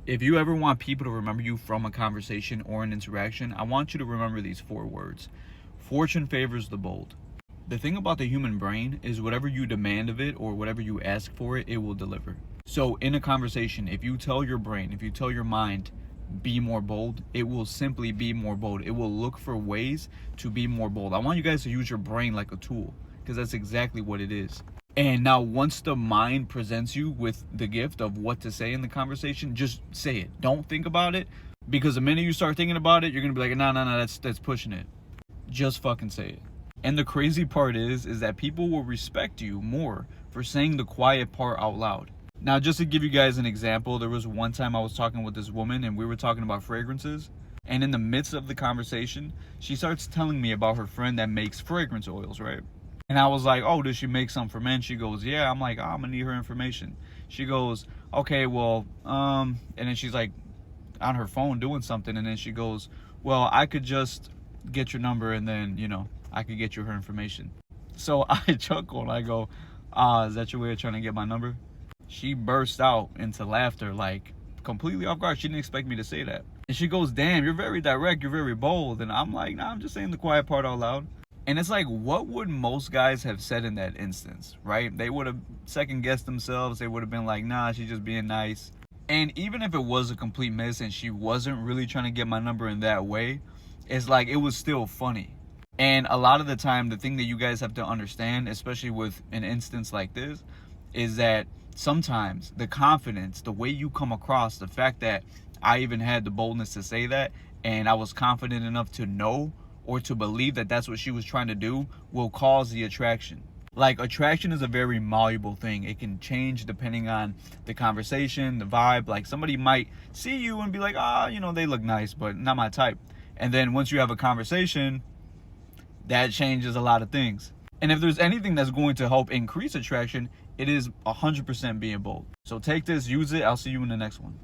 If you ever want people to remember you from a conversation or an interaction, I want you to remember these 4 words. Fortune favors the bold. The thing about the human brain is whatever you demand of it or whatever you ask for it, it will deliver. So in a conversation, if you tell your brain, if you tell your mind, be more bold, it will simply be more bold. It will look for ways to be more bold. I want you guys to use your brain like a tool, because that's exactly what it is. And now once the mind presents you with the gift of what to say in the conversation, just say it. Don't think about it, because the minute you start thinking about it, you're going to be like, no, that's pushing it. Just fucking say it. And the crazy part is that people will respect you more for saying the quiet part out loud. Now, just to give you guys an example, there was one time I was talking with this woman and we were talking about fragrances. And in the midst of the conversation, she starts telling me about her friend that makes fragrance oils, right? And I was like, oh, does she make some for men? She goes, yeah. I'm like, oh, I'm gonna need her information. She goes, okay, well, and then she's like on her phone doing something. And then she goes, well, I could just get your number and then, I could get you her information. So I chuckle and I go, is that your way of trying to get my number? She burst out into laughter, like completely off guard. She didn't expect me to say that. And she goes, damn, you're very direct, you're very bold. And I'm like, nah, I'm just saying the quiet part out loud. And it's like, what would most guys have said in that instance, right? They would have second guessed themselves. They would have been like, nah, she's just being nice. And even if it was a complete miss and she wasn't really trying to get my number in that way, it's like, it was still funny. And a lot of the time, the thing that you guys have to understand, especially with an instance like this, is that sometimes the confidence, the way you come across, the fact that I even had the boldness to say that, and I was confident enough to know or to believe that that's what she was trying to do, will cause the attraction. Like, attraction is a very malleable thing. It can change depending on the conversation, the vibe. Like, somebody might see you and be like, they look nice, but not my type. And then once you have a conversation, that changes a lot of things. And if there's anything that's going to help increase attraction, it is 100% being bold. So take this, use it. I'll see you in the next one.